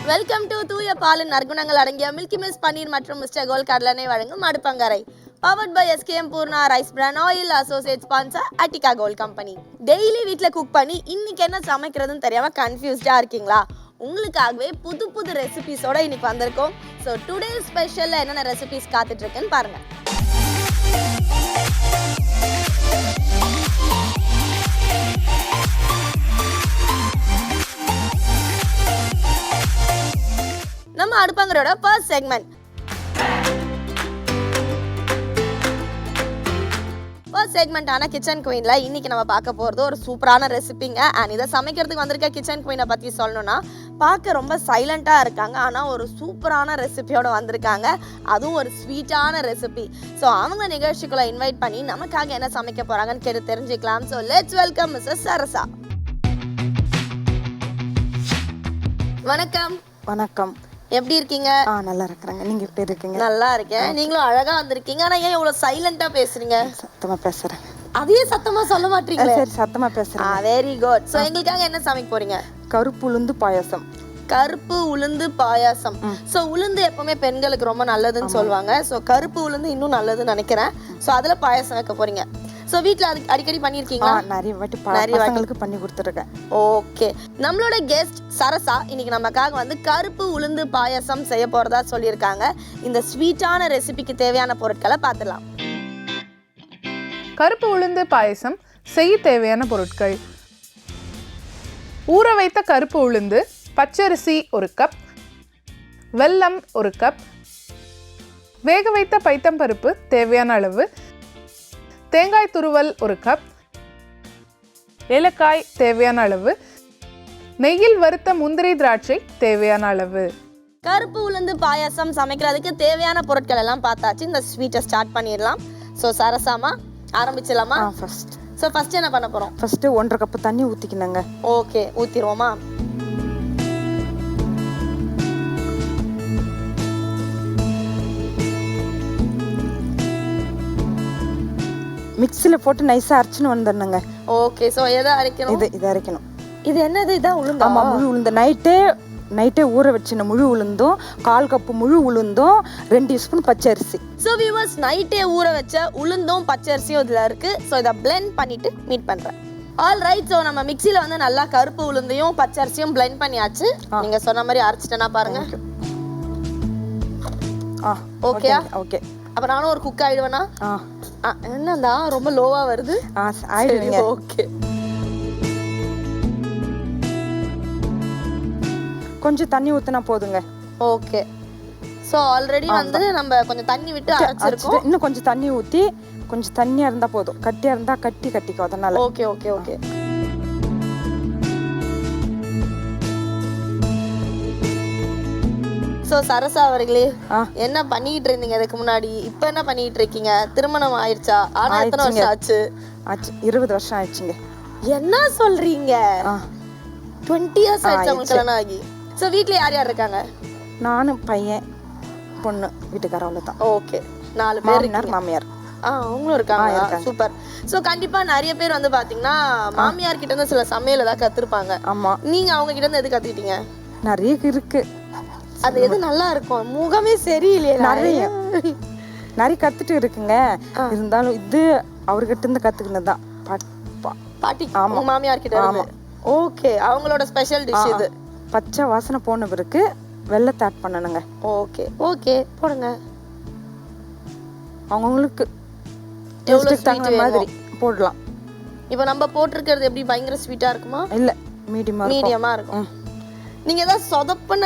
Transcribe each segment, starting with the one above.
Welcome to தூய பாலின் நற்குணங்கள் அடங்கிய மில்கி மிஸ் பன்னீர் மற்றும் மிஸ்டர் கோல்ட் கடலெண்ணெய் வழங்கும் அடுப்பங்கரை. Powered by SKM Poorna rice bran oil associate sponsor Attica Gold company. Daily வீட்டில் குக் பண்ணி இன்னைக்கு என்ன சமைக்கிறதுன்னு தெரியாம கன்ஃபியூஸ்டா இருக்கீங்களா? உங்களுக்காகவே புது புது ரெசிபிஸோட இன்னைக்கு வந்திருக்கோம். ஸோ டுடே ஸ்பெஷல்ல என்னென்ன ரெசிபிஸ் காத்துட்டு இருக்குன்னு பாருங்க. நம்ம அடுப்பங்கரோட ஃபர்ஸ்ட் செக்மெண்ட். ஃபர்ஸ்ட் செக்மெண்டான கிச்சன் குயின்ல இன்னைக்கு நம்ம பார்க்க போகிறது ஒரு சூப்பரான ரெசிபிங்க. அண்ட் இதை சமைக்கிறதுக்கு வந்திருக்க கிச்சன் குயினை பற்றி சொல்லணும்னா பார்க்க ரொம்ப சைலண்ட்டாக இருக்காங்க, ஆனால் ஒரு சூப்பரான ரெசிபியோட வந்திருக்காங்க. அதுவும் ஒரு ஸ்வீட்டான ரெசிபி. ஸோ அவங்க நிகழ்ச்சிக்குள்ள இன்வைட் பண்ணி நமக்காக என்ன சமைக்க போகிறாங்கன்னு கேட்டு தெரிஞ்சுக்கலாம். So let's welcome missus Sarasa. வணக்கம். வணக்கம். எப்படி இருக்கீங்க? நல்லா இருக்கிறேங்க. நீங்க எப்படி இருக்கீங்க? நல்லா இருக்கேன். நீங்களும் அழகா வந்திருக்கீங்க. ஆனா ஏன் இவ்வளவு சைலண்டா பேசுறீங்க? சத்தமா பேசுறேன். அதையே சத்தமா சொல்ல மாட்டீங்களா? சரி, சத்தமா பேசுறேன். Very good. சோ எங்களுக்காக என்ன சமைக்க போறீங்க? கருப்பு உளுந்து பாயாசம். கருப்பு உளுந்து பாயாசம். சோ உளுந்து எப்பவுமே பெண்களுக்கு ரொம்ப நல்லதுன்னு சொல்லுவாங்க. சோ கருப்பு உளுந்து இன்னும் நல்லதுன்னு நினைக்கிறேன். சோ அதுல பாயாசம் வைக்க போறீங்க. சோ வீட்ல அடிக்கடி பண்ணிருக்கீங்களா? நிறைய வாட்டி பண்ணி கொடுத்துருக்கேன். ஓகே. நம்மளோட கெஸ்ட் சரசா இன்னைக்கு நமக்காக வந்து கருப்பு உளுந்து பாயாசம் செய்ய போறதா சொல்லியிருக்காங்க. இந்த ஸ்வீட்டான ரெசிபிக்கு தேவையான பொருட்களை பார்த்துலாம். கருப்பு உளுந்து பாயசம் செய்ய தேவையான பொருட்கள்: ஊற வைத்த கருப்பு உளுந்து, பச்சரிசி 1 கப், வெல்லம் 1 கப், வேக வைத்த பைத்தம்பருப்பு தேவையான அளவு, தேங்காய் துருவல் 1 கப், ஏலக்காய் தேவையான அளவு, நெய்யில் வறுத்த முந்திரி திராட்சை தேவையான அளவு. கருப்பு உளுந்து பாயாசம் சமைக்கிறதுக்கு தேவையான பொருட்கள் எல்லாம் பார்த்தாச்சு. இந்த ஸ்வீட்டை ஸ்டார்ட் பண்ணிடலாம். ஸோ சரசாமா ஆரம்பிச்சிடலாமா? ஃபர்ஸ்ட் என்ன பண்ண போறோம்? ஃபர்ஸ்ட் 1.5 கப் தண்ணி ஊத்திக்கணுங்க. ஓகே, ஊத்திடுவோமா? மிக்ஸியில் போட்டு நைஸா அரைச்சுன்னு வந்துடணுங்க. ஓகே. ஸோ எதை அரைக்கணும்? இது அரைக்கணும். இது என்னது? இதான் உளுந்து? ஆமா, முழு உளுந்து. நைட்டே ஊற வச்சின முழு உளுந்தும், 1/4 கப் முழு உளுந்தும், 2 டீஸ்பூன் பச்சரிசி. ஸோ வியூவர்ஸ், நைட்டே ஊற வச்ச உளுந்தும் பச்சரிசியும் இதில் இருக்கு. ஸோ இதை பிளெண்ட் பண்ணிட்டு மீட் பண்றேன். All right. ஸோ நம்ம மிக்சியில் வந்து நல்லா கருப்பு உளுந்தையும் பச்சரிசியும் பிளெண்ட் பண்ணியாச்சு. நீங்க சொன்ன மாதிரி அரைச்சிட்டேன்னா பாருங்க. ஓகே. ஓகே. அப்ப நானும் ஒரு குக் ஆயிடுவேனா? என்னடா ரொம்ப லோவா வருது? ஆயிடுவீங்க. ஓகே. கொஞ்சம் தண்ணி ஊத்தினா போதுங்க. ஓகே. சோ ஆல்ரெடி வந்து நம்ம கொஞ்சம் தண்ணி விட்டு அரைச்சிருக்கோம். இன்னும் கொஞ்சம் தண்ணி ஊத்தி, கொஞ்சம் தண்ணியா இருந்தா போதும். கட்டியா இருந்தா கட்டிக்கும். அதனால okay okay okay. So Sarasa அவர்களே, என்ன பண்ணிட்டு இருந்தீங்க இதுக்கு முன்னாடி? இப்ப என்ன பண்ணிட்டு இருக்கீங்க? திருமணம் ஆயிடுச்சா? ஆனா எத்தனை வருஷம் ஆச்சு? 20 வருஷம் ஆயிடுச்சுங்க. என்ன சொல்றீங்க? 20 இயர்ஸ் ஆயிடுச்சு உங்களுக்கு கல்யாணம் ஆகி. சோ வீட்ல யார் யார் இருக்காங்க? நானும், பையன், பொண்ணு, வீட்டுக்கார, அவ்வளவுதான். ஓகே. 4 பேர் இருக்காங்க. மாமியார் அவங்களும் இருக்காங்க. சூப்பர். சோ கண்டிப்பா நிறைய பேர் வந்து பாத்தீங்கன்னா மாமியார் கிட்ட இருந்து சில சமையல் ஏதாவது கத்துருப்பாங்க. ஆமா. நீங்க அவங்க கிட்ட இருந்து எது கத்துக்கிட்டீங்க? நிறைய இருக்கு. அது எது நல்லா இருக்கும்? முகமே சரியில்லையே. நிறைய கத்துட்டு இருக்குங்க. இருந்தாலும் இது அவர்கிட்ட இருந்து கத்துக்கினதுதான். பாட்டி மாமியார் கிட்ட இருந்து. ஓகே. அவங்களோட ஸ்பெஷல் டிஷ் இது. பச்சை வாசனை போன பிறகு வெல்லத்தை ஆட் பண்ணணுங்க. ஓகே ஓகே, போடுங்க. அவங்களுக்கு டேஸ்ட்டுக்கு தகுந்த மாதிரி போடலாம். இப்போ நம்ம போட்டிருக்கிறது எப்படி பயங்கர ஸ்வீட்டா இருக்குமா? இல்ல, மீடியமா இருக்கும். நீங்க ஏதாவது சொதப்பன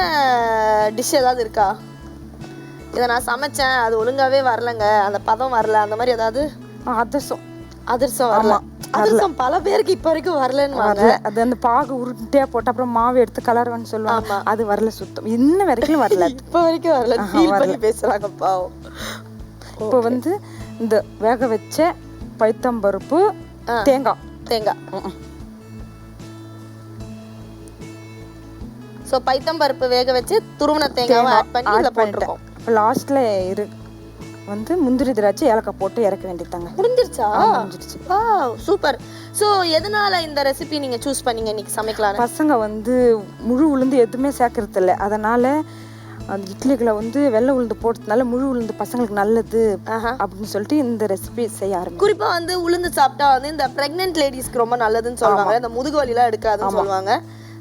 டிஷ் ஏதாவது இருக்கா? இதை நான் சமைச்சேன், அது ஒழுங்காவே வரலங்க, அந்த பதம் வரல, அந்த மாதிரி ஏதாவது? அதிர்சம் வரல. அதிர்சம் பல பேருக்கு இப்ப வரைக்கும் வரலன்னு. அது அந்த பாகு உருட்டையா போட்டு அப்புறம் மாவு எடுத்து கலர்வான்னு சொல்லுவாங்க. அது வரல, சுத்தம் இன்ன வரைக்கும் வரல. இப்ப வரைக்கும் வரல. ஃபீல் பண்ணி பேசுறாங்க பாவம். இப்போ வந்து இந்த வேக வச்ச பைத்தம்பருப்பு, தேங்காய். சோ பைத்தம்பருப்பு வேக வச்சு துருவன தேங்காவை ஆட் பண்ணி இத போட்டுறோம். லாஸ்ட்ல வந்து முந்திரி திராட்சை ஏலக்காய் போட்டு இறக்க வேண்டியதாங்க. முடிஞ்சிருச்சா? முடிஞ்சிருச்சு. சூப்பர். ஸோ எதனால இந்த ரெசிபி நீங்க சூஸ் பண்ணீங்க இன்னைக்கு சமைக்கலாம்? பசங்க வந்து முழு உளுந்து எதுவுமே சேர்க்கறது இல்லை, அதனால அந்த இட்லிகளை வந்து வெள்ளை உளுந்து போட்டதுனால முழு உளுந்து பசங்களுக்கு நல்லது அப்படின்னு சொல்லிட்டு இந்த ரெசிபி செய்ய ஆரம்பிச்சு. குறிப்பா வந்து உளுந்து சாப்பிட்டா வந்து இந்த பிரெக்னென்ட் லேடிஸ்க்கு ரொம்ப நல்லதுன்னு சொல்லுவாங்க, இந்த முதுகு வலிலாம் எடுக்காதுன்னு சொல்லுவாங்க.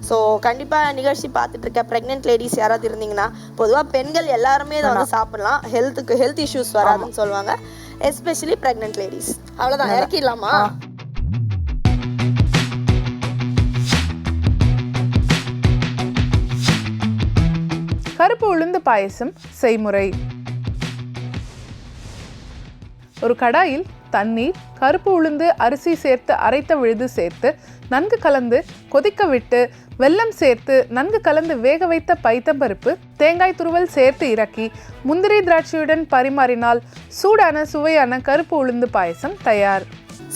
ஸோ கண்டிப்பாக நிகழ்ச்சி பார்த்துட்டு இருக்க ப்ரெக்னென்ட் லேடிஸ் யாராவது இருந்தீங்கன்னா, பொதுவாக பெண்கள் எல்லாருமே இதை வந்து சாப்பிடலாம், ஹெல்த் இஷ்யூஸ் வராதுன்னு சொல்லுவாங்க, எஸ்பெஷலி ப்ரெக்னென்ட் லேடிஸ். அவ்வளோதான், இறக்கிடலாமா? கருப்பு உளுந்து பாயசம் செய்முறை. ஒரு கடாயில் தண்ணீர், கருப்பு உளுந்து, அரிசி சேர்த்து அரைத்த விழுது சேர்த்து நன்கு கலந்து கொதிக்க விட்டு வெல்லம் சேர்த்து நன்கு கலந்து வேக வைத்த பைத்தம்பருப்பு, தேங்காய் துருவல் சேர்த்து இறக்கி முந்திரி திராட்சையுடன் பரிமாறினால் சூடான சுவையான கருப்பு உளுந்து பாயசம் தயார்.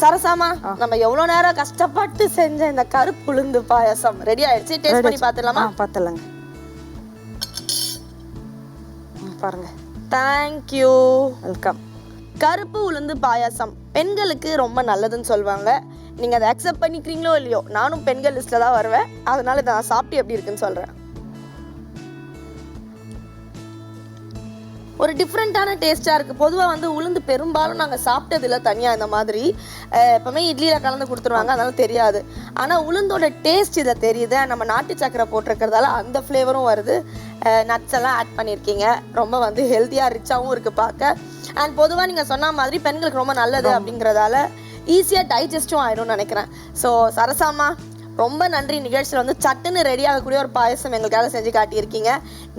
சரசாமா, நம்ம எவ்வளவு நேரம் கஷ்டப்பட்டு செஞ்ச இந்த கருப்பு உளுந்து பாயசம் ரெடி ஆயிடுச்சு. டேஸ்ட் பண்ணி பார்த்துடலாமா? பார்த்துடலாங்க. பாருங்க. தேங்க்யூ. வெல்கம். கருப்பு உளுந்து பாயாசம் பெண்களுக்கு ரொம்ப நல்லதுன்னு சொல்லுவாங்க. நீங்கள் அதை அக்செப்ட் பண்ணிக்கிறீங்களோ இல்லையோ, நானும் பெண்கள் லிஸ்ட்டில் தான் வருவேன், அதனால இதை நான் சாப்பிட்டு எப்படி இருக்குன்னு சொல்கிறேன். ஒரு டிஃப்ரெண்ட்டான டேஸ்ட்டாக இருக்குது. பொதுவாக வந்து உளுந்து பெரும்பாலும் நாங்கள் சாப்பிட்டதில்ல தனியாக இந்த மாதிரி, எப்போவுமே இட்லியில் கலந்து கொடுத்துருவாங்க, அதனால தெரியாது. ஆனால் உளுந்தோட டேஸ்ட் இதை தெரியுது. நம்ம நாட்டு சக்கரை போட்டிருக்கிறதால அந்த ஃப்ளேவரும் வருது. நட்ஸ் எல்லாம் ஆட் பண்ணியிருக்கீங்க, ரொம்ப வந்து ஹெல்த்தியாக ரிச்சாகவும் இருக்குது பார்க்க. அண்ட் பொதுவாக நீங்கள் சொன்ன மாதிரி பெண்களுக்கு ரொம்ப நல்லது அப்படிங்கிறதால ஈஸியாக டைஜஸ்டும் ஆகிடும்னு நினைக்கிறேன். ஸோ சரசாமா, ரொம்ப நன்றி. நிகழ்ச்சியில் வந்து சட்டுன்னு ரெடி ஆகக்கூடிய ஒரு பாயசம் எங்களுக்காக செஞ்சு காட்டியிருக்கீங்க.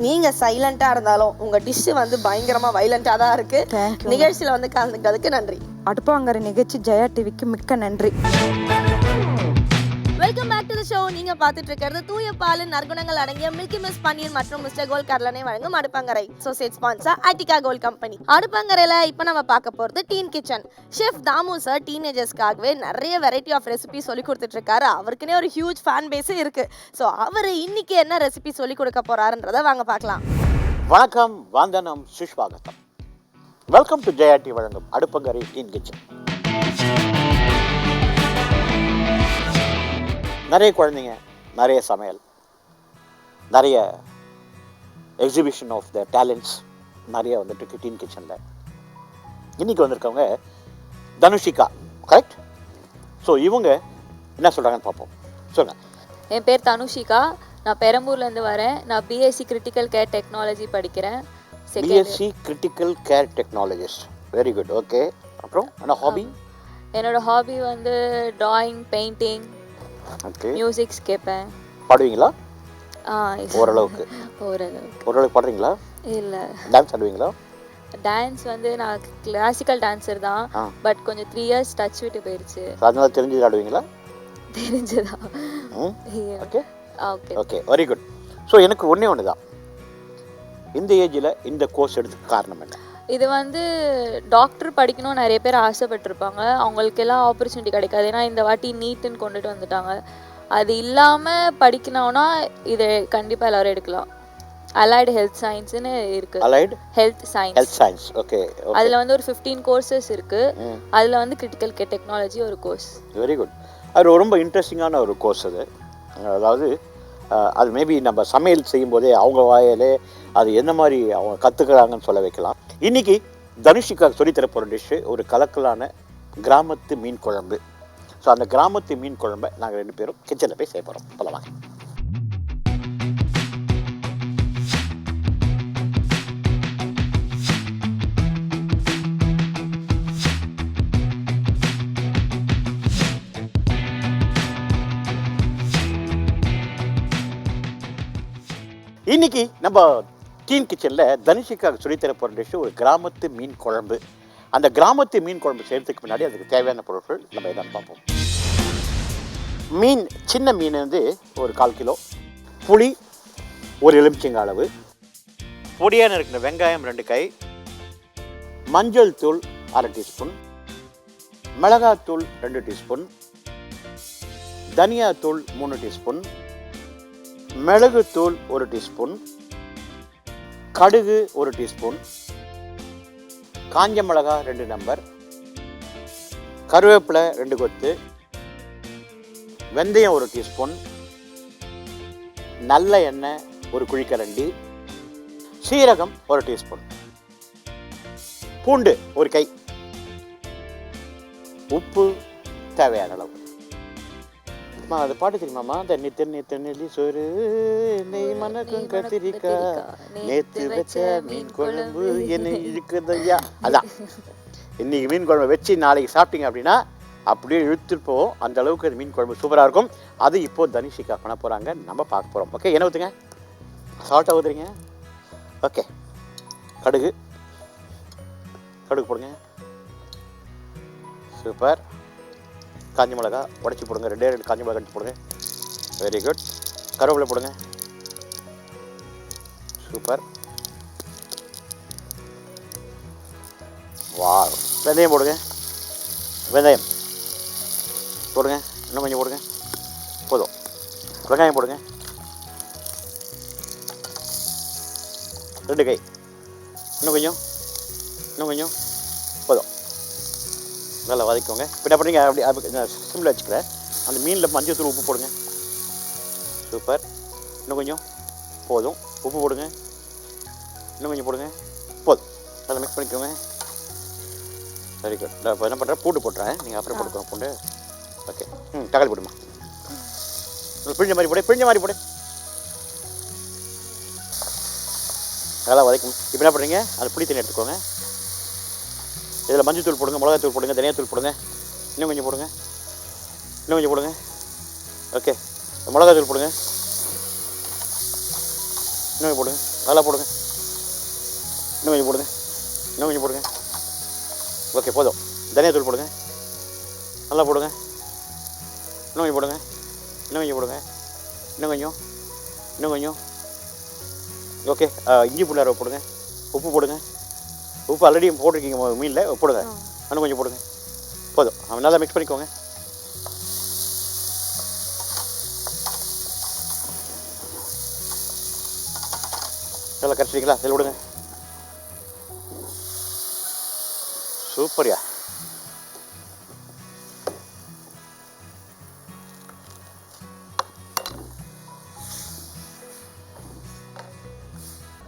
நீங்கள் சைலண்ட்டாக இருந்தாலும் உங்கள் டிஷ்ஷு வந்து பயங்கரமாக வைலண்ட்டாக தான் இருக்குது. நிகழ்ச்சியில் வந்து கலந்துக்கிறதுக்கு நன்றி. அடுப்பாங்கரை நிகழ்ச்சி ஜெயா டிவிக்கு மிக்க நன்றி. Welcome back to the show. நீங்க பார்த்துட்டு இருக்கிறது தூய பால் நற்குணங்கள் அடங்கிய மில்கி மிஸ் பன்னீர் மற்றும் மிஸ்டர் கோல்ட் கடலெண்ணெய் வழங்கும் அடுப்பங்கரை. Associate sponsor Attica Gold company. அடுப்பங்கரையில இப்போ நம்ம பார்க்க போகிறது teen kitchen. Chef Damu sir டீனேஜர்ஸ்க்காகவே நிறைய வெரைட்டி ஆஃப் ரெசிபி சொல்லி கொடுத்துட்டு இருக்காரு. அவருக்குன்னே ஒரு ஹியூஜ் ஃபேன் பேஸும் இருக்கு. ஸோ அவர் இன்னைக்கு என்ன ரெசிபி சொல்லி கொடுக்க போறாருன்றதை வாங்க பார்க்கலாம். வணக்கம், வந்தனம், சுஷ்வாகத்தம். வெல்கம் டு ஜெயா டிவி வழங்கும் அடுப்பங்கரை டீன் கிச்சன். நிறைய குழந்தைங்க, நிறைய சமையல், நிறைய எக்ஸிபிஷன் ஆஃப் த டேலண்ட்ஸ் நிறைய வந்துட்டு டீன் கிச்சனில். இன்றைக்கி வந்திருக்கவங்க தனுஷிகா, கரெக்ட்? ஸோ இவங்க என்ன சொல்கிறாங்கன்னு பார்ப்போம். சொல்லுங்கள். என் பேர் தனுஷிகா, நான் பெரம்பூர்லேருந்து வரேன். நான் பிஎஸ்சி கிரிட்டிக்கல் கேர் டெக்னாலஜி படிக்கிறேன். BSc critical care technologist, very good. Okay, அப்புறம் என்ன ஹாபி? என்னோட ஹாபி வந்து ட்ராயிங், பெயிண்டிங், ஓகே, மியூசிக்ஸ் கேட்பேன். பாடுவீங்களா? ஓரளவுக்கு. ஓரளவுக்கு பாடுறீங்களா? இல்லை. டான்ஸ் ஆடுவீங்களா? டான்ஸ் வந்து நான் கிளாசிக்கல் டான்ஸர் தான், பட் கொஞ்சம் 3 years டச் விட்டு போயிடுச்சு. அதனால தெரிஞ்சு ஆடுவீங்களா? தெரிஞ்சதா? Okay okay okay, very good. So எனக்கு ஒன்று தான், இந்த ஏஜில் இந்த கோர்ஸ் எடுத்துக்க காரணம் என்ன? இது வந்து டாக்டர் படிக்கணும்னு நிறைய பேர் ஆசைப்பட்டிருப்பாங்க, அவங்களுக்கு எல்லாம் ஆப்பர்ச்சுனிட்டி கிடைக்காது. ஏன்னா இந்த வாட்டி நீட்டுன்னு கொண்டுட்டு வந்துட்டாங்க. அது இல்லாமல் படிக்கணும்னா இது கண்டிப்பாக எல்லோரும் எடுக்கலாம். அலைடு ஹெல்த் சயின்ஸ்னு இருக்குது. Allied health science, okay. அதில் வந்து ஒரு 15 கோர்சஸ் இருக்குது. அதில் வந்து கிரிட்டிக்கல் கேர் டெக்னாலஜி ஒரு கோர்ஸ். Very good. அது ரொம்ப இன்ட்ரெஸ்டிங்கான ஒரு கோர்ஸ் அது. அதாவது அது மேபி நம்ம சமையல் செய்யும்போதே அவங்க வாயிலே அது என்ன மாதிரி அவங்க கற்றுக்கிறாங்கன்னு சொல்ல வைக்கலாம். இன்றைக்கி தனுஷிகா சொல்லித்தர போகிற டிஷ்ஷு ஒரு கலக்கலான கிராமத்து மீன் குழம்பு. ஸோ அந்த கிராமத்து மீன் குழம்பை நாங்கள் 2 பேரும் கிச்சனில் போய் செய்ய போகிறோம். போகலாமா? இன்னைக்கு நம்ம டீன் கிச்சனில் தனுஷிக்காக சொல்லித்தர போகிற டிஷ்ஷு ஒரு கிராமத்து மீன் குழம்பு. அந்த கிராமத்து மீன் குழம்பு செய்கிறதுக்கு முன்னாடி அதுக்கு தேவையான பொருட்கள் நம்ம என்னன்னு பார்ப்போம். மீன், சின்ன மீன் வந்து ஒரு 1/4 கிலோ, புளி ஒரு எலுமிச்சங்க அளவு, பொடியான இருக்கிற வெங்காயம் 2 கை, மஞ்சள் தூள் 1/2 டீஸ்பூன், மிளகாத்தூள் 2 டீஸ்பூன், தனியாத்தூள் 3 டீஸ்பூன், மிளகுத்தூள் 1 டீஸ்பூன், கடுகு 1 டீஸ்பூன், காஞ்ச மிளகா 2 நம்பர், கருவேப்பிலை 2 கொத்து, வெந்தயம் 1 டீஸ்பூன், நல்ல எண்ணெய் 1 குழிக்கரண்டி, சீரகம் 1 டீஸ்பூன், பூண்டு 1 கை, உப்பு தேவையான அளவு. அம்மா அது பாட்டு தெரியுமாம்மா? தண்ணி தண்ணி தண்ணி சோறு நெய் மணக்கும் கத்திரிக்காய் நேற்று வச்ச மீன் குழம்பு என்னை இருக்குதையா. அதான் இன்னைக்கு மீன் குழம்பு வச்சு நாளைக்கு சாப்பிட்டீங்க அப்படின்னா அப்படியே இழுத்துட்டு போவோம். அந்த அளவுக்கு அது மீன் குழம்பு சூப்பராக இருக்கும். அது இப்போது தனிஷிகா பண்ண போகிறாங்க, நம்ம பார்க்க போகிறோம். ஓகே, என்ன ஊற்றுங்க? சால்ட்டாக ஊற்றுறீங்க. ஓகே, கடுகு போடுங்க. சூப்பர். காஞ்ச மிளகா உடச்சி போடுங்க, 2 காஞ்ச மிளகா எடுத்து போடுங்க. Very good. கருவேப்பிலை போடுங்க. சூப்பர். வா. வெந்தயம் போடுங்க. வெந்தயம் போடுங்க. இன்னும் கொஞ்சம் போடுங்க. போதும். வெங்காயம் போடுங்க. 2 கை. இன்னும் கொஞ்சம் போதும். நல்லா வதக்கிக்கோங்க. இப்போ என்ன பண்ணுறீங்க? அப்படி சிம்மில் வச்சுக்கிறேன். அந்த மீனில் மஞ்சள் தூள் உப்பு போடுங்க. சூப்பர். இன்னும் கொஞ்சம் போதும். உப்பு போடுங்க. இன்னும் கொஞ்சம் போடுங்க. போதும். நல்லா மிக்ஸ் பண்ணிக்கோங்க. Very good. நான் இப்போ என்ன பண்ணுறேன், பூண்டு போட்டுறேன். நீங்கள் அப்புறம் போட்டுக்கோங்க பூண்டு. ஓகே. தக்காளி போடுமா. பிழிஞ்ச மாதிரி போடு. நல்லா வதக்கணும். இப்போ என்ன பண்ணுறீங்க, அது புளி தண்ணி எடுத்துக்கோங்க. இதில் மஞ்சள் தூள் போடுங்க, மிளகாய் தூள் போடுங்க, தனியாத்தூள் போடுங்க. இன்னும் கொஞ்சம் போடுங்க. ஓகே, மிளகாய் தூள் போடுங்க. இன்னும் போடுங்க. நல்லா போடுங்க. இன்னும் கொஞ்சம் போடுங்க. ஓகே, போதும். தனியாத்தூள் போடுங்க. நல்லா போடுங்க. இன்னும் கொஞ்சம் போடுங்க. இன்னும் கொஞ்சம். ஓகே, இஞ்சி பூண்டு அரை போடுங்க. உப்பு போடுங்க. உப்பு ஆல்ரெடி போட்டிருக்கீங்க மீனில், போடுங்க. இன்னும் கொஞ்சம் போடுங்க. போதும். நல்லா மிக்ஸ் பண்ணிக்கோங்க. நல்லா கரைச்சிங்களா? இதில் விடுங்க. சூப்பர்யா.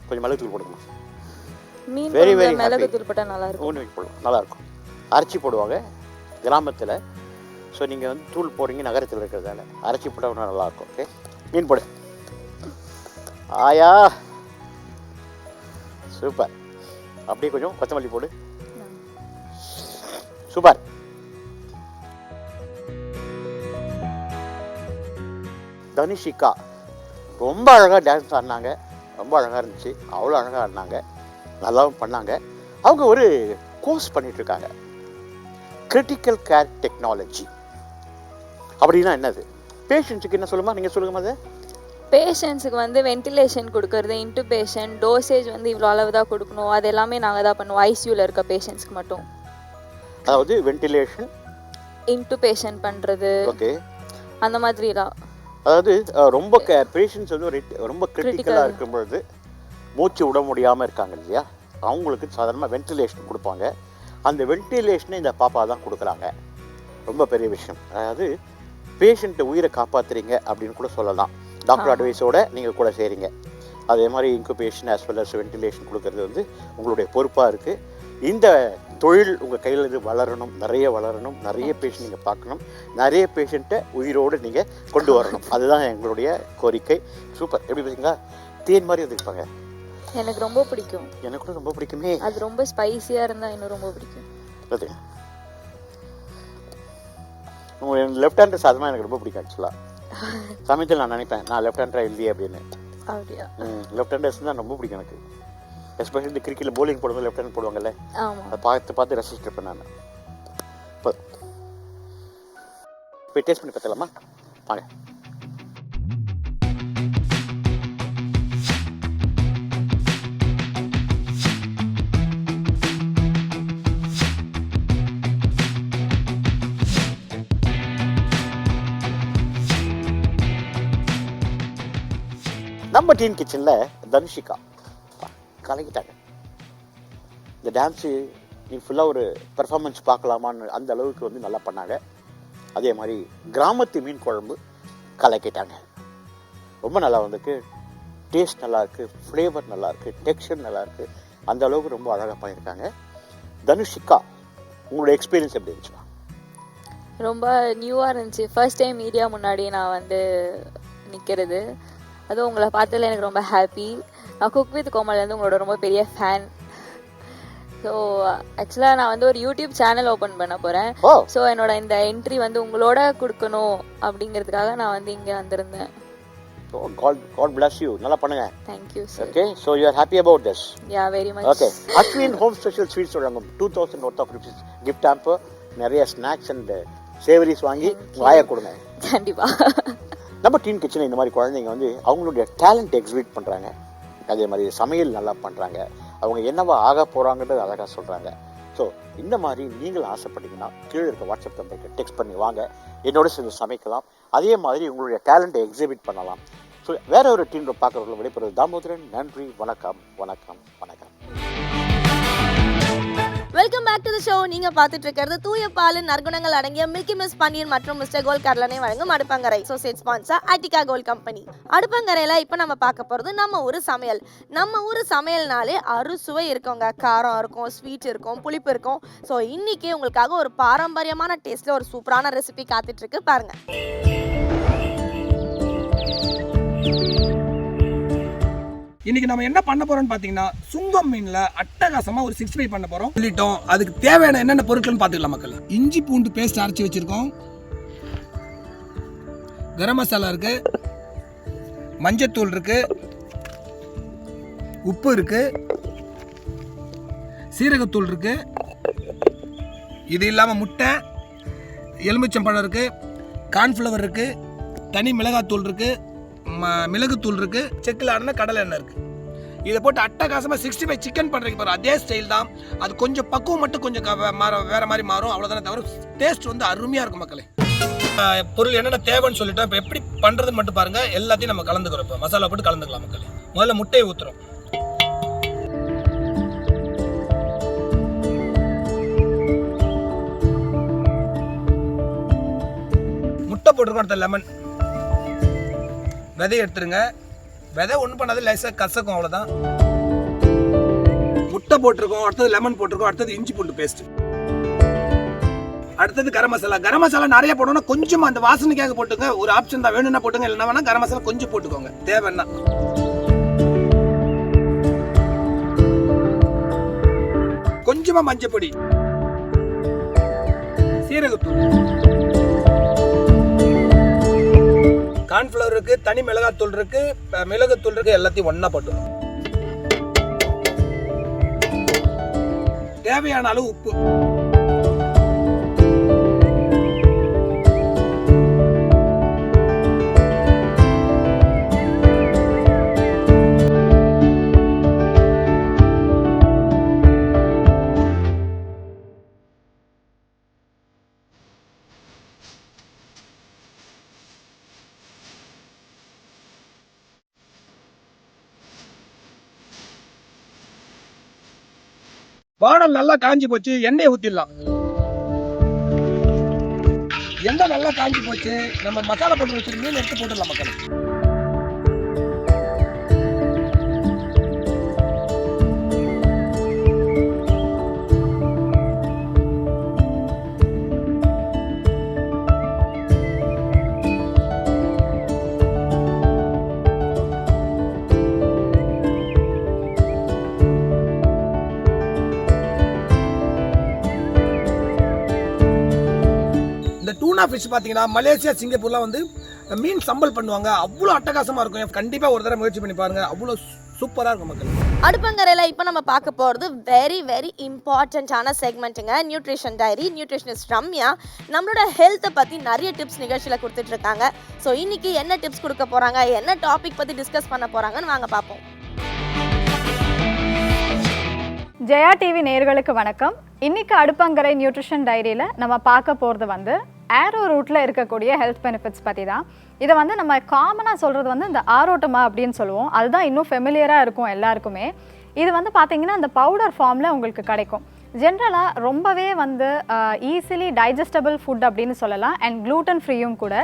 கொஞ்சம் மிளகுத்தூள் போடுங்க. மீன் வெரி குழம்புல வெரி மிளகு தூள் போட்டால் நல்லா இருக்கும். ஊன்னு போடலாம், நல்லாயிருக்கும். அரைச்சி போடுவாங்க கிராமத்தில். ஸோ நீங்கள் வந்து தூள் போடுறீங்க நகரத்தில் இருக்கிறதால அரைச்சி போட்டால் இன்னும் நல்லாயிருக்கும். ஓகே, மீன் போடு. ஆயா, சூப்பர். அப்படியே கொஞ்சம் கொத்தமல்லி போடு. சூப்பர். தனிஷிகா ரொம்ப அழகாக டான்ஸ் ஆடினாங்க. ரொம்ப அழகாக இருந்துச்சு. அவ்வளோ அழகாக ஆடினாங்க. நல்லாவும் பண்ணாங்க. அவங்க ஒரு கோர்ஸ் பண்ணிகிட்ருக்காங்க, கிரிட்டிக்கல் கேர் டெக்னாலஜி. அப்படின்னா என்னது? பேஷண்ட்ஸுக்கு என்ன சொல்லுமா? நீங்கள் சொல்லுங்க. அது பேஷண்ட்ஸுக்கு வந்து வென்டிலேஷன் கொடுக்கறது, இன்டுபேஷன், டோசேஜ் வந்து இவ்வளோ அளவு தான் கொடுக்கணும், அது எல்லாமே நாங்கள் தான் பண்ணுவோம். ஐசியூவில் இருக்க பேஷண்ட்ஸ்க்கு மட்டும். அதாவது வென்டிலேஷன், இன்டுபேஷன் பண்ணுறது, ஓகே, அந்த மாதிரிலாம். அதாவது ரொம்ப பேஷண்ட்ஸ் வந்து ரொம்ப கிரிட்டிக்கலாக இருக்கும்பொழுது மூச்சு விட முடியாமல் இருக்காங்க இல்லையா, அவங்களுக்கு சாதாரணமாக வென்டிலேஷன் கொடுப்பாங்க. அந்த வென்டிலேஷனை இந்த பாப்பா தான் கொடுக்குறாங்க. ரொம்ப பெரிய விஷயம். அதாவது பேஷண்ட்டை உயிரை காப்பாற்றுறீங்க அப்படின்னு கூட சொல்லலாம். டாக்டர் அட்வைஸோட நீங்கள் கூட செய்கிறீங்க. அதே மாதிரி incubation as well as ventilation கொடுக்கறது வந்து உங்களுடைய பொறுப்பாக இருக்குது. இந்த தொழில் உங்கள் கையில் இது வளரணும், நிறைய பேஷண்ட் நீங்கள் பார்க்கணும், நிறைய பேஷண்ட்டை உயிரோடு நீங்கள் கொண்டு வரணும். அதுதான் எங்களுடைய கோரிக்கை. சூப்பர். எப்படி பார்த்தீங்களா? தேன் மாதிரி வந்துருப்பாங்க. எனக்கு ரொம்ப பிடிக்கும். எனக்கு கூட ரொம்ப பிடிக்குமே. அது ரொம்ப ஸ்பைசியாக இருந்தால் இன்னும் ரொம்ப பிடிக்கும். அது லெஃப்ட் ஹேண்டர் சாதமாக எனக்கு ரொம்ப பிடிக்கும். ஆக்சுவலாக சமயத்தில் நான் நினைப்பேன், நான் லெஃப்ட் ஹேண்டராக இல்லையே அப்படின்னு. அப்படியா? லெஃப்ட் ஹேண்டர்ஸ் தான் ரொம்ப பிடிக்கும் எனக்கு. எஸ்பெஷலி இந்த கிரிக்கெட்டில் போலிங் போடும்போது லெஃப்ட் ஹேண்ட் போடுவாங்கல்ல, ஆமாம், அதை பார்த்து ரசிச்சிருப்பேன் நான். இப்போ போய் டேஸ்ட் பண்ணி பார்த்தலாமா? வாங்க. நம்ம டீன் கிச்சனில் தனுஷிகா கலக்கிட்டாங்க. இந்த டான்ஸு நீ ஃபுல்லாக ஒரு பெர்ஃபார்மன்ஸ் பார்க்கலாமான்னு அந்த அளவுக்கு வந்து நல்லா பண்ணாங்க. அதே மாதிரி கிராமத்து மீன் குழம்பு கலக்கிட்டாங்க. ரொம்ப நல்லா வந்திருக்கு. டேஸ்ட் நல்லாயிருக்கு, ஃப்ளேவர் நல்லாயிருக்கு, டெக்ஸ்சர் நல்லாயிருக்கு. அந்த அளவுக்கு ரொம்ப அழகாக பண்ணியிருக்காங்க. தனுஷிகா, உங்களோட எக்ஸ்பீரியன்ஸ் எப்படி இருந்துச்சுமா? ரொம்ப நியூவாக இருந்துச்சு. ஃபர்ஸ்ட் டைம் மீடியா முன்னாடி நான் வந்து நிற்கிறது. அதுவும் உங்களை பார்த்ததில் எனக்கு ரொம்ப ஹாப்பி. நான் குக் வித் கோமல்லேருந்து உங்களோட ரொம்ப பெரிய ஃபேன். ஸோ ஆக்சுவலாக நான் வந்து ஒரு யூடியூப் சேனல் ஓப்பன் பண்ண போகிறேன். ஸோ என்னோட இந்த என்ட்ரி வந்து உங்களோட கொடுக்கணும் அப்படிங்கிறதுக்காக நான் வந்து இங்கே வந்திருந்தேன். God bless you. நல்லா பண்ணுங்க. Thank you sir. Okay, so you are happy about this? Yeah, very much. Okay. Ashwin Home Special Sweets சொல்றாங்க 2000 worth of rupees gift hamper, நிறைய ஸ்நாக்ஸ் அண்ட் சேவரிஸ் வாங்கி வாய கொடுங்க. கண்டிப்பா. நம்ம டீன் கிச்சன் இந்த மாதிரி குழந்தைங்க வந்து அவங்களுடைய டேலண்ட் எக்ஸிபிட் பண்றாங்க. அதே மாதிரி சமையல் நல்லா பண்றாங்க. அவங்க என்னவா ஆக போறாங்கன்றது அழகா சொல்றாங்க. ஸோ இந்த மாதிரி நீங்கள் ஆசைப்பட்டீங்கன்னா கீழே இருக்க வாட்ஸ்அப் நம்பருக்கு டெக்ஸ்ட் பண்ணி வாங்க, என்னோட சேர்ந்து சமைக்கலாம். அதே மாதிரி உங்களுடைய டேலண்ட்டை எக்ஸிபிட் பண்ணலாம். ஸோ வேற ஒரு டீம் பார்க்குறவங்களை விடைபெறுவது தாமோதரன். நன்றி, வணக்கம், வணக்கம், வணக்கம். Welcome back to the show. நீங்க பார்த்துட்டு இருக்கிறது தூய பாலின் நற்குணங்கள் அடங்கிய மில்கி மிஸ் பன்னீர் மற்றும் மிஸ்டர் கோல்ட் கடலனை வழங்கும் அடுப்பங்கரை. Associate sponsor Attica Gold company. அடுப்பங்கரையில இப்போ நம்ம பார்க்க போறது நம்ம ஊர் சமையல். நம்ம ஊர் சமையல்னாலே அறுசுவை இருக்குங்க. காரம் இருக்கும், ஸ்வீட் இருக்கும், புளிப்பு இருக்கும். ஸோ இன்னைக்கு உங்களுக்காக ஒரு பாரம்பரியமான டேஸ்ட்ல ஒரு சூப்பரான ரெசிபி காத்துட்டு இருக்கு, பாருங்க. இன்னைக்கு நம்ம என்ன பண்ண போறோம்னு பாத்தீங்கன்னா சுங்கம் மீன்ல அட்டகாசமா ஒரு 65 பண்ண போறோம் சொல்லிட்டோம். அதுக்கு தேவையான என்னென்ன பொருட்கள்னு பாத்துக்கலாம் மக்கள். இஞ்சி பூண்டு பேஸ்ட் அரைச்சி வச்சிருக்கோம், கரம் மசாலா இருக்கு, மஞ்சத்தூள் இருக்கு, உப்பு இருக்கு, சீரகத்தூள் இருக்கு, இது இல்லாம முட்டை, எலுமிச்சம்பழம் இருக்கு, கார்ன்ஃப்ளவர் இருக்கு, தனி மிளகாத்தூள் இருக்கு, மிளகுத்தூள் இருக்கு, செக்கில் ஆடின கடலை எண்ணெய் இருக்கு. இதை போட்டு அட்டகாசமா 65 சிக்கன் பண்றதுக்கு போறோம். அதே ஸ்டைல் தான். அது கொஞ்சம் பக்குவம் மட்டும் கொஞ்சம் வேற மாதிரி மாறும், அவ்வளவுதானே தவிர டேஸ்ட் வந்து அருமையா இருக்கும் மக்களே. பொருள் என்னென்ன தேவைன்னு சொல்லிட்டோம். இப்போ எப்படி பண்றதுன்னு மட்டும் பாருங்க. எல்லாத்தையும் நம்ம கலந்துக்கிறோம். இப்போ மசாலா போட்டு கலந்துக்கலாம் மக்களே. முதல்ல முட்டையை ஊத்துறோம். முட்டை போட்டிருக்கோம். அடுத்த லெமன் விதை எடுத்துருங்க. விதை ஒன்றும் பண்ணாது, லேசாக கசக்கும், அவ்வளோதான். முட்டை போட்டிருக்கோம், அடுத்தது லெமன் போட்டிருக்கோம், அடுத்தது இஞ்சி பூண்டு பேஸ்ட், அடுத்தது கரம் மசாலா. கரம் மசாலா நிறைய போட்டோம்னா கொஞ்சம் அந்த வாசனைக்காக போட்டுங்க. ஒரு ஆப்ஷன் தான், வேணும்னா போட்டுங்க, இல்லைன்னா வேணா கரம் மசாலா கொஞ்சம் போட்டுக்கோங்க தேவைன்னா. கொஞ்சமா மஞ்சப்பொடி, சீரகத்தூள், கார்ன்ஃப்ளவர் இருக்கு, தனி மிளகாத்தூள் இருக்கு, மிளகுத்தூள் இருக்கு, எல்லாத்தையும் ஒண்ணா போட்டுரும். தேவையான அளவு உப்பு, வானல் நல்லா காஞ்சி போச்சு. எண்ணெயை ஊத்திடலாம். எண்ணெய் நல்லா காஞ்சி போச்சு. நம்ம மசாலா போட்டு வச்சிருக்க மீன் எடுத்து போட்டுடலாம் மக்கள். டூனா ஃபிஷ் பார்த்தீங்கன்னா மலேசியா, சிங்கப்பூர்லாம் வந்து மீன் சம்பல் பண்ணுவாங்க. அவ்வளோ அட்டகாசமாக இருக்கும். கண்டிப்பாக ஒரு தடவை முயற்சி பண்ணி பாருங்க. அவ்வளோ சூப்பராக இருக்கும் மக்கள். அடுப்பங்கரையில் இப்போ நம்ம பார்க்க போகிறது வெரி வெரி இம்பார்ட்டண்ட்டான செக்மெண்ட்டுங்க, நியூட்ரிஷன் டைரி. நியூட்ரிஷனிஸ்ட் ரம்யா நம்மளோட ஹெல்த்தை பற்றி நிறைய டிப்ஸ் நிகழ்ச்சியில் கொடுத்துட்ருக்காங்க. ஸோ இன்னைக்கு என்ன டிப்ஸ் கொடுக்க போகிறாங்க, என்ன டாபிக் பற்றி டிஸ்கஸ் பண்ண போகிறாங்கன்னு வாங்க பார்ப்போம். ஜெயா டிவி நேயர்களுக்கு வணக்கம். இன்னைக்கு அடுப்பங்கரை நியூட்ரிஷன் டைரியில் நம்ம பார்க்க போகிறது வந்து ஏரோ ரூட்டில் இருக்கக்கூடிய ஹெல்த் பெனிஃபிட்ஸ் பற்றி தான். இதை வந்து நம்ம காமனாக சொல்கிறது வந்து இந்த ஆரோட்டமா அப்படின்னு சொல்லுவோம். அதுதான் இன்னும் ஃபெமிலியராக இருக்கும் எல்லாருக்குமே. இது வந்து பார்த்தீங்கன்னா இந்த பவுடர் ஃபார்மில் உங்களுக்கு கிடைக்கும். ஜென்ரலாக ரொம்பவே வந்து ஈஸிலி டைஜஸ்டபிள் ஃபுட் அப்படின்னு சொல்லலாம். அண்ட் க்ளூட்டன் ஃப்ரீயும் கூட.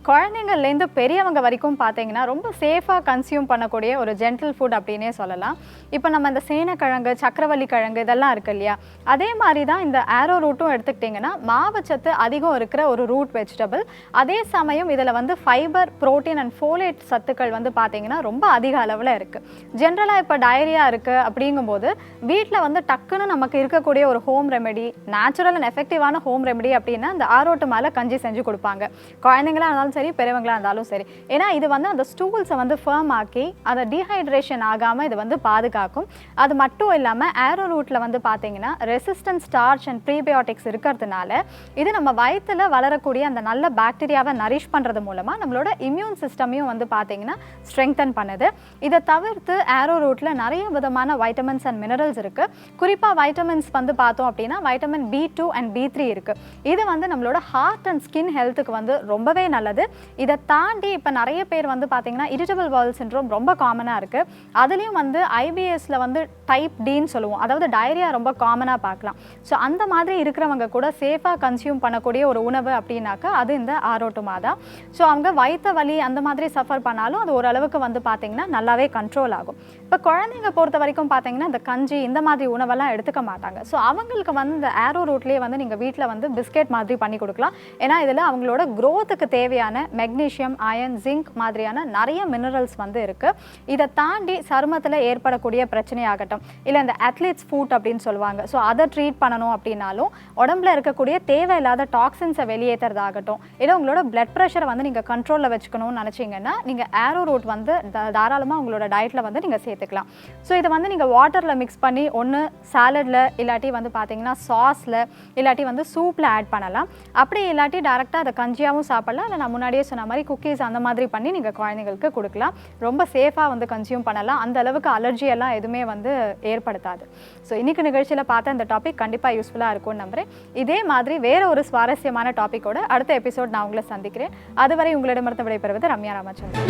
குழந்தைங்கள்லேருந்து பெரியவங்க வரைக்கும் பார்த்தீங்கன்னா ரொம்ப சேஃபாக கன்சியூம் பண்ணக்கூடிய ஒரு ஜென்டில் ஃபுட் அப்படின்னே சொல்லலாம். இப்போ நம்ம இந்த சேனக்கிழங்கு, சக்கரவள்ளி கிழங்கு இதெல்லாம் இருக்கு இல்லையா, அதே மாதிரி தான் இந்த ஆரோ ரூட்டும் எடுத்துக்கிட்டிங்கன்னா மாவுச்சத்து அதிகம் இருக்கிற ஒரு ரூட் வெஜிடபிள். அதே சமயம் இதில் வந்து ஃபைபர், புரோட்டீன் அண்ட் ஃபோலேட் சத்துக்கள் வந்து பார்த்தீங்கன்னா ரொம்ப அதிக அளவில் இருக்குது. ஜென்ரலாக இப்போ டயரியா இருக்குது அப்படிங்கும்போது வீட்டில் வந்து டக்குன்னு நமக்கு இருக்கக்கூடிய ஒரு ஹோம் ரெமெடி, நேச்சுரல் அண்ட் எஃபெக்டிவான ஹோம் ரெமெடி அப்படின்னா இந்த ஆரோட்டு மேலே கஞ்சி செஞ்சு கொடுப்பாங்க. குழந்தைங்களாக இருந்தாலும் சரி, பெரியவங்களாக இருந்தாலும் சரி. ஏன்னா இது வந்து அந்த ஸ்டூல்ஸை வந்து ஃபர்ம் ஆக்கி அதை டீஹைட்ரேஷன் ஆகாமல் இது வந்து பாதுகாக்கும். அது மட்டும் இல்லாமல் ஆரோ ரூட்டில் வந்து பார்த்தீங்கன்னா ரெசிஸ்டன்ட் ஸ்டார்ச் அண்ட் ப்ரீபயோட்டிக்ஸ் இருக்கிறதுனால இது நம்ம வயிற்றில் வளரக்கூடிய அந்த நல்ல பாக்டீரியாவை நரிஷ் பண்ணுறது மூலமாக நம்மளோட இம்யூன் சிஸ்டமையும் வந்து பார்த்தீங்கன்னா ஸ்ட்ரெங்தன் பண்ணுது. இதை தவிர்த்து ஆரோ ரூட்டில் நிறைய விதமான வைட்டமின்ஸ் அண்ட் மினரல்ஸ் இருக்குது. குறிப்பாக வைட்டமின்ஸ் வந்து பார்த்தோம் அப்படின்னா வைட்டமின் B2 அண்ட் B3 இருக்குது. இது வந்து நம்மளோட ஹார்ட் அண்ட் ஸ்கின் ஹெல்த்துக்கு வந்து ரொம்பவே நல்லது. இதை தாண்டி இப்போ நிறைய பேர் வந்து பார்த்தீங்கன்னா இரிட்டபிள் பவுல் சிண்ட்ரோம் ரொம்ப காமனாக இருக்குது. அதுலேயும் வந்து IBSல வந்து டைப் Dன்னு சொல்லுவோம், அதாவது டயரியா ரொம்ப காமனாக பார்க்கலாம். ஸோ அந்த மாதிரி இருக்கிறவங்க கூட சேஃபாக கன்சியூம் பண்ணக்கூடிய ஒரு உணவு அப்படின்னாக்கா அது இந்த ஆரோட்டுமா தான். ஸோ அவங்க வயிற்று வலி அந்த மாதிரி சஃபர் பண்ணாலும் அது ஓரளவுக்கு வந்து பார்த்தீங்கன்னா நல்லாவே கண்ட்ரோல் ஆகும். இப்போ குழந்தைங்க பொறுத்த வரைக்கும் பார்த்தீங்கன்னா இந்த கஞ்சி இந்த மாதிரி உணவெல்லாம் எடுத்துக்க மாட்டாங்க. ஸோ அவங்களுக்கு வந்து இந்த ஆரோ ரூட்லேயே வந்து நீங்கள் வீட்டில் வந்து பிஸ்கெட் மாதிரி பண்ணி கொடுக்கலாம். ஏன்னா இதில் அவங்களோட க்ரோத்துக்கு தேவையான மெக்னீஷியம், அயன், ஜிங்க் மாதிரியான நிறைய மினரல்ஸ் வந்து இருக்குது. இதை தாண்டி சருமத்தில் ஏற்படக்கூடிய பிரச்சனையாகட்டும், இல்லை இந்த அத்லீட்ஸ் ஃபுட் அப்படின்னு சொல்லுவாங்க, ஸோ அதை ட்ரீட் பண்ணணும் அப்படின்னாலும் உடம்புல இருக்கக்கூடிய தேவையில்லாத டாக்ஸின்ஸை வெளியேற்றுறதாகட்டும், இல்லை உங்களோட பிளட் ப்ரெஷரை வந்து நீங்கள் கண்ட்ரோலில் வச்சுக்கணும்னு நினச்சிங்கன்னா நீங்கள் ஆரோ ரூட் வந்து தாராளமாக உங்களோட டயட்டில் வந்து நீங்கள் சேர்த்துக்கலாம். ஸோ இதை வந்து நீங்கள் வாட்டரில் மிக்ஸ் பண்ணி ஒன்று சாலடில், இல்லாட்டி வந்து பார்த்தீங்கன்னா சாஸில், இல்லாட்டி வந்து சூப்பில் ஆட் பண்ணலாம். அப்படி இல்லாட்டி டேரெக்டாக அதை கஞ்சியாகவும் சாப்பிடலாம். இல்லை நான் முன்னாடியே சொன்ன மாதிரி குக்கீஸ் அந்த மாதிரி பண்ணி நீங்கள் குழந்தைங்களுக்கு கொடுக்கலாம். ரொம்ப சேஃபாக வந்து கன்சியூம் பண்ணலாம். அந்த அளவுக்கு அலர்ஜி எல்லாம் எதுவுமே வந்து ஏற்படுத்தாது. ஸோ இன்றைக்கி நிகழ்ச்சியில் பார்த்த இந்த டாபிக் கண்டிப்பாக யூஸ்ஃபுல்லாக இருக்கும்னு நம்புகிறேன். இதே மாதிரி வேறு ஒரு சுவாரஸ்யமான டாப்பிக்கோட அடுத்த எபிசோட் நான் உங்களை சந்திக்கிறேன். அதுவரை உங்களிடமிருந்து விடைபெறுவது Ramya Ramachandran.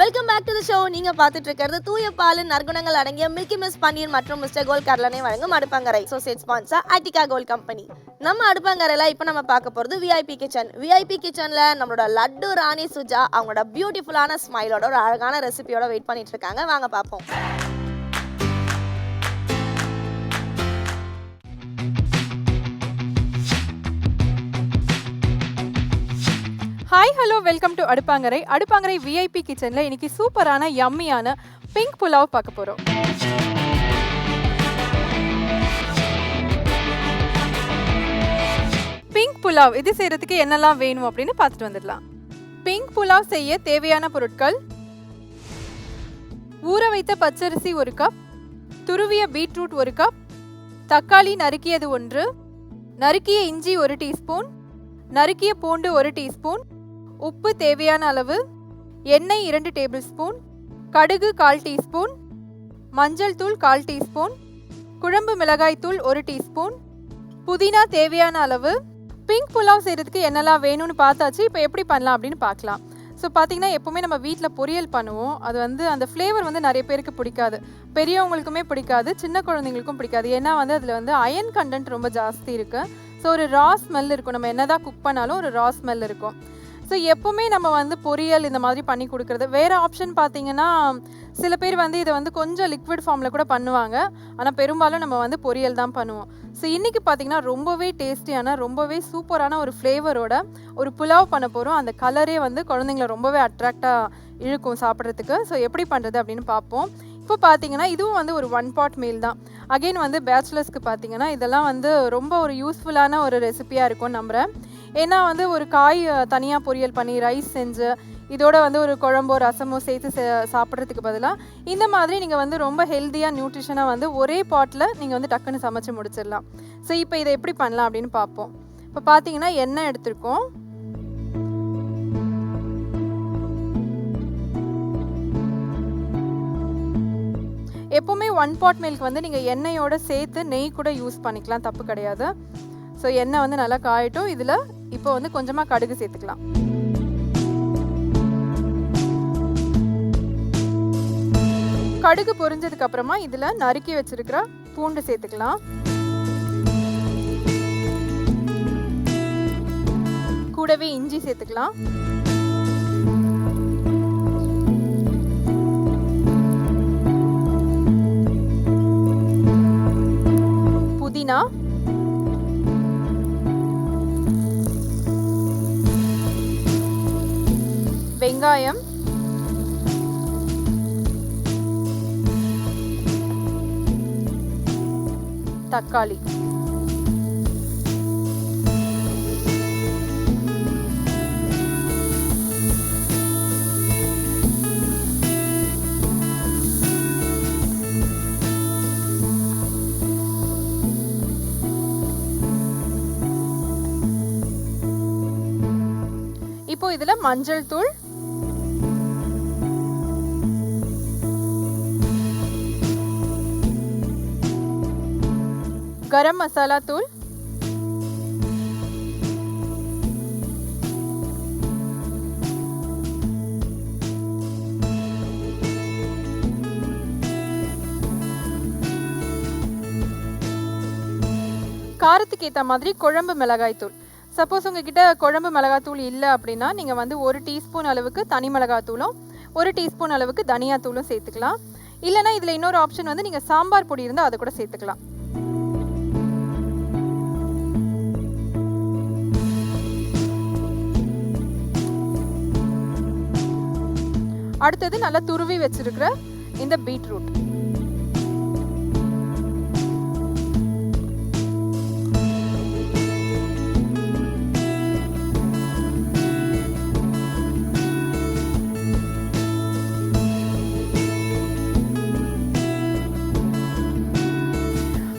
Welcome back to the show. நீங்க பார்த்துட்டு இருக்கிறது தூய பால் நற்குணங்கள் அடங்கிய மில்கி மிஸ் பன்னீர் மற்றும் மிஸ்டர் கோல்ட் கடலெண்ணெய் வழங்கும் அடுப்பங்கரை. Associate sponsor Attica Gold company. நம்ம அடுப்பங்கரையில இப்போ நம்ம பார்க்க போகிறது VIP கிச்சன். VIP கிச்சன்ல நம்மளோட லட்டு ராணி சுஜா அவங்களோட பியூட்டிஃபுல்லான ஸ்மைலோட ஒரு அழகான ரெசிபியோட வெயிட் பண்ணிட்டு இருக்காங்க. வாங்க பார்ப்போம். Hi hello welcome to அடுப்பாங்கரை. அடுப்பாங்கரை VIP கிச்சனில் இன்னைக்கு சூப்பரான யம்மியான பிங்க் புலாவ் பார்க்க போகிறோம். பிங்க் புலாவ் இது செய்கிறதுக்கு என்னெல்லாம் வேணும் அப்படின்னு பார்த்துட்டு வந்துடலாம். பிங்க் புலாவ் செய்ய தேவையான பொருட்கள்: ஊற வைத்த பச்சரிசி 1 கப், துருவிய பீட்ரூட் 1 கப், தக்காளி நறுக்கியது 1, நறுக்கிய இஞ்சி 1 டீஸ்பூன், நறுக்கிய பூண்டு 1 டீஸ்பூன், உப்பு தேவையான அளவு, எண்ணெய் 2 டேபிள் ஸ்பூன், கடுகு 1/4 டீஸ்பூன், மஞ்சள் தூள் 1/4 டீஸ்பூன், குழம்பு மிளகாய் தூள் 1 டீஸ்பூன், புதினா தேவையான அளவு. பிங்க் புலாவ் செய்கிறதுக்கு என்னெல்லாம் வேணும்னு பார்த்தாச்சு. இப்போ எப்படி பண்ணலாம் அப்படின்னு பார்க்கலாம். ஸோ பார்த்திங்கன்னா எப்போவுமே நம்ம வீட்டில் பொரியல் பண்ணுவோம். அது வந்து அந்த ஃப்ளேவர் வந்து நிறைய பேருக்கு பிடிக்காது, பெரியவங்களுக்குமே பிடிக்காது, சின்ன குழந்தைங்களுக்கும் பிடிக்காது. ஏன்னா வந்து அதில் வந்து அயன் கண்டென்ட் ரொம்ப ஜாஸ்தி இருக்குது. ஸோ ஒரு ரா ஸ்மெல் இருக்கும், நம்ம என்ன தான் குக் பண்ணாலும் ஒரு ரா ஸ்மெல் இருக்கும். ஸோ எப்போவுமே நம்ம வந்து பொரியல் இந்த மாதிரி பண்ணி கொடுக்குறது. வேறு ஆப்ஷன் பார்த்திங்கன்னா சில பேர் வந்து இதை வந்து கொஞ்சம் லிக்விட் ஃபார்மில் கூட பண்ணுவாங்க. ஆனால் பெரும்பாலும் நம்ம வந்து பொரியல் தான் பண்ணுவோம். ஸோ இன்றைக்கி பார்த்திங்கன்னா ரொம்பவே டேஸ்டியான, ரொம்பவே சூப்பரான ஒரு ஃப்ளேவரோட ஒரு புலாவ் பண்ண போகிறோம். அந்த கலரே வந்து குழந்தைங்கள ரொம்பவே அட்ராக்டாக இழுக்கும் சாப்பிட்றதுக்கு. ஸோ எப்படி பண்ணுறது அப்படின்னு பார்ப்போம். இப்போ பார்த்தீங்கன்னா இதுவும் வந்து ஒரு 1 pot மீல் தான். அகெயின் வந்து பேச்சுலர்ஸ்க்கு பார்த்தீங்கன்னா இதெல்லாம் வந்து ரொம்ப ஒரு யூஸ்ஃபுல்லான ஒரு ரெசிபியாக இருக்கும்னு நம்புகிறேன். ஏன்னா வந்து ஒரு காய் தனியாக பொரியல் பண்ணி ரைஸ் செஞ்சு இதோட வந்து ஒரு குழம்போ ரசமோ சேர்த்து சாப்பிட்றதுக்கு பதிலாக இந்த மாதிரி நீங்கள் வந்து ரொம்ப ஹெல்த்தியாக நியூட்ரிஷனாக வந்து ஒரே பாட்டில் நீங்கள் வந்து டக்குன்னு சமைச்சு முடிச்சிடலாம். ஸோ இப்போ இதை எப்படி பண்ணலாம் அப்படின்னு பார்ப்போம். இப்போ பார்த்தீங்கன்னா எண்ணெய் எடுத்திருக்கோம். எப்போவுமே 1 pot மில்க் வந்து நீங்கள் எண்ணெயோடு சேர்த்து நெய் கூட யூஸ் பண்ணிக்கலாம், தப்பு கிடையாது. ஸோ எண்ணெய் வந்து நல்லா காயட்டும். இதில் இப்போ வந்து கொஞ்சமாக கடுகு சேர்த்துக்கலாம். கடுகு பொரிஞ்சதுக்கப்புறமா இதில் நறுக்கி வச்சுருக்கிற பூண்டு சேர்த்துக்கலாம். கூடவே இஞ்சி சேர்த்துக்கலாம். புதினா, வெங்காயம், தக்காளி. இப்போ இதுல மஞ்சள் தூள், கரம் மசாலா தூள், காரத்துக்கு ஏற்ற மாதிரி குழம்பு மிளகாய் தூள். சப்போஸ் உங்ககிட்ட குழம்பு மிளகாத்தூள் இல்லை அப்படின்னா நீங்கள் வந்து 1 டீஸ்பூன் அளவுக்கு தனி மிளகாத்தூளும் 1 டீஸ்பூன் அளவுக்கு தனியாத்தூளும் சேர்த்துக்கலாம். இல்லைனா இதில் இன்னொரு ஆப்ஷன் வந்து நீங்கள் சாம்பார் பொடி இருந்தால் அதை கூட சேர்த்துக்கலாம். அடுத்தது நல்லா துருவி வச்சிருக்கிற இந்த பீட்ரூட்.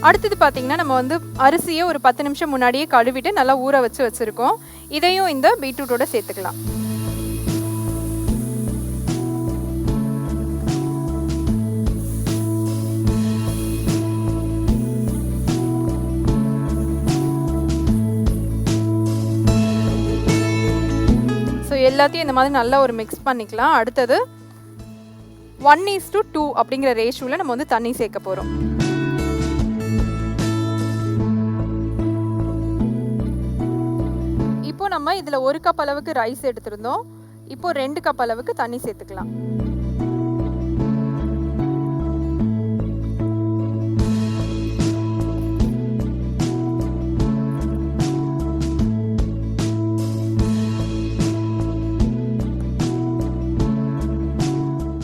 அடுத்தது பார்த்தீங்கன்னா நம்ம வந்து அரிசியை ஒரு 10 நிமிஷம் முன்னாடியே கழுவிட்டு நல்லா ஊற வச்சு வச்சுருக்கோம். இதையும் இந்த பீட்ரூட்டோட சேர்த்துக்கலாம். ஸோ எல்லாத்தையும் இந்த மாதிரி நல்லா ஒரு மிக்ஸ் பண்ணிக்கலாம். அடுத்தது 1:2 அப்படிங்கிற ரேஷியோவில் நம்ம வந்து தண்ணி சேர்க்க போகிறோம். இப்போ நம்ம இதில் 1 கப் அளவுக்கு ரைஸ் எடுத்திருந்தோம். இப்போ 2 கப் அளவுக்கு தண்ணி சேர்த்துக்கலாம்.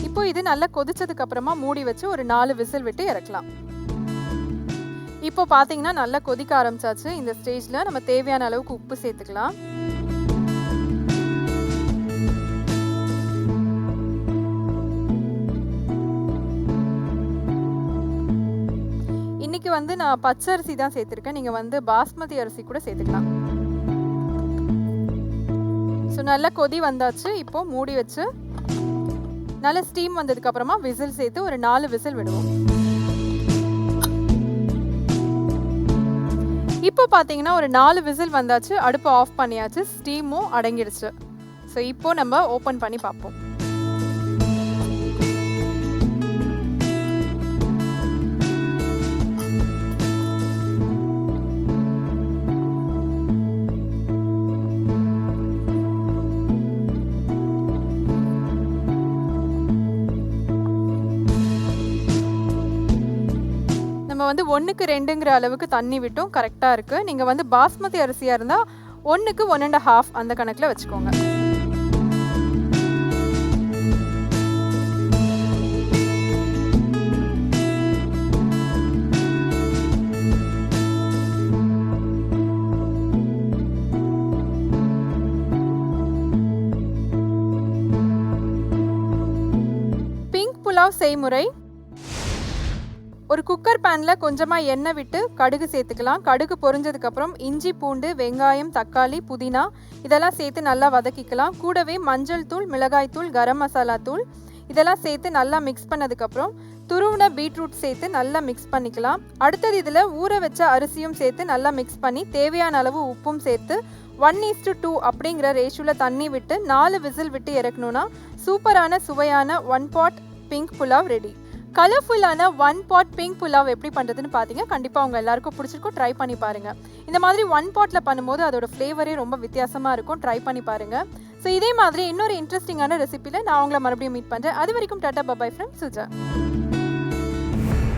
இப்போ இது நல்லா கொதிச்சதுக்கு அப்புறமா மூடி வச்சு ஒரு 4 விசில் விட்டு இறக்கலாம். இப்போ பார்த்தீங்கன்னா நல்லா கொதிக்க ஆரம்பிச்சாச்சு. இந்த ஸ்டேஜில் நம்ம தேவையான அளவுக்கு உப்பு சேர்த்துக்கலாம். இன்னைக்கு வந்து நான் பச்சை அரிசி தான் சேர்த்துருக்கேன். நீங்கள் வந்து பாஸ்மதி அரிசி கூட சேர்த்துக்கலாம். ஸோ நல்லா கொதி வந்தாச்சு. இப்போ மூடி வச்சு நல்லா ஸ்டீம் வந்ததுக்கு அப்புறமா விசில் சேர்த்து ஒரு 4 விசில் விடுவோம். இப்போ பார்த்தீங்கன்னா ஒரு 4 விசில் வந்தாச்சு. அடுப்பு ஆஃப் பண்ணியாச்சு. ஸ்டீமும் அடங்கிடுச்சு. ஸோ இப்போ நம்ம ஓப்பன் பண்ணி பார்ப்போம். நம்ம வந்து 1க்கு 2ங்கிற அளவுக்கு தண்ணி விட்டும் கரெக்டாக இருக்குது. நீங்கள் வந்து பாஸ்மதி அரிசியாக இருந்தால் 1க்கு 1.5 அந்த கணக்கில் வச்சுக்கோங்க. பிங்க் புலாவ் செய்முறை. ஒரு குக்கர் பேனில் கொஞ்சமாக எண்ணெய் விட்டு கடுகு சேர்த்துக்கலாம். கடுகு பொரிஞ்சதுக்கப்புறம் இஞ்சி, பூண்டு, வெங்காயம், தக்காளி, புதினா இதெல்லாம் சேர்த்து நல்லா வதக்கிக்கலாம். கூடவே மஞ்சள் தூள், மிளகாய் தூள், கரம் மசாலா தூள் இதெல்லாம் சேர்த்து நல்லா மிக்ஸ் பண்ணதுக்கப்புறம் துருவின பீட்ரூட் சேர்த்து நல்லா மிக்ஸ் பண்ணிக்கலாம். அடுத்தது இதில் ஊற வச்ச அரிசியும் சேர்த்து நல்லா மிக்ஸ் பண்ணி தேவையான அளவு உப்பும் சேர்த்து 1:2 அப்படிங்கிற ரேஷியோவில் தண்ணி விட்டு 4 விசில் விட்டு இறக்கணுன்னா சூப்பரான சுவையான 1 பாட் பிங்க் புலாவ் ரெடி. கலர்ஃபுல்லான 1 pot பிங்க் புலாவ் எப்படி பண்ணுறதுன்னு பார்த்தீங்க. கண்டிப்பாக அவங்க எல்லாருக்கும் பிடிச்சிருக்கும். ட்ரை பண்ணி பாருங்கள். இந்த மாதிரி 1 potல பண்ணும்போது அதோட ஃப்ளேவரே ரொம்ப வித்தியாசமாக இருக்கும். ட்ரை பண்ணி பாருங்கள். ஸோ இதே மாதிரி இன்னொரு இன்ட்ரெஸ்டிங்கான ரெசிபியில் நான் உங்களை மறுபடியும் மீட் பண்ணுறேன். அது வரைக்கும் tata bye bye from Suja.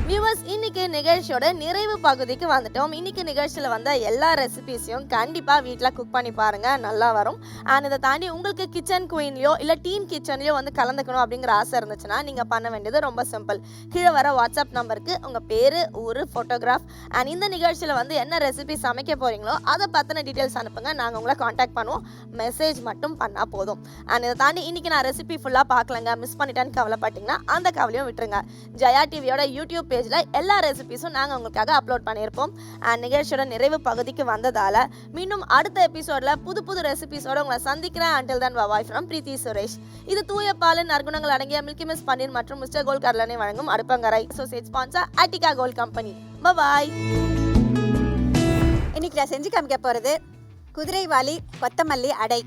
Viewers, இன்னைக்கு நிகழ்ச்சியோட நிறைவு பகுதிக்கு வந்துட்டோம். இன்னைக்கு நிகழ்ச்சியில் வந்த எல்லா ரெசிபீஸையும் கண்டிப்பாக வீட்டில் குக் பண்ணி பாருங்கள், நல்லா வரும். அண்ட் இதை தாண்டி உங்களுக்கு கிச்சன் குயின்லையோ இல்லை டீம் கிச்சன்லையோ வந்து கலந்துக்கணும் அப்படிங்கிற ஆசை இருந்துச்சுன்னா நீங்கள் பண்ண வேண்டியது ரொம்ப சிம்பிள். கீழே வர வாட்ஸ்அப் நம்பருக்கு உங்கள் பேர், ஊர், ஃபோட்டோகிராஃப் அண்ட் இந்த நிகழ்ச்சியில் வந்து என்ன ரெசிபி சமைக்க போகிறீங்களோ அதை பற்றின டீட்டெயில்ஸ் அனுப்புங்க. நாங்கள் உங்களை காண்டாக்ட் பண்ணுவோம். மெசேஜ் மட்டும் பண்ணால் போதும். அண்ட் இதை தாண்டி இன்னைக்கு நான் ரெசிபி ஃபுல்லாக பார்க்கலங்க, மிஸ் பண்ணிட்டேன்னு கவலைப்பட்டீங்கன்னா அந்த கவலையும் விட்டுருங்க. ஜெயா டிவியோட யூடியூப் பேஜில் எல்லா ரெசிபிஸும் நாங்கள் உங்களுக்காக அப்லோட் பண்ணியிருப்போம். அண்ட் நிகழ்ச்சியோட நிறைவு பகுதிக்கு வந்ததால் மீண்டும் அடுத்த எபிசோடில் புது புது ரெசிபிஸோட உங்களை சந்திக்கிறேன். அண்டில் தன் பபாய் ஃப்ரம் பிரீத்தி சுரேஷ். இது தூய பாலின் நற்குணங்கள் அடங்கிய மில்கி மிஸ் பன்னீர் மற்றும் மிஸ்டர் கோல்ட் கடலனை வழங்கும் அடுப்பங்கரை associate sponsor Attica Gold company. பபாய். இன்னைக்கு நான் செஞ்சு காமிக்க போகிறது குதிரைவாலி கொத்தமல்லி அடை.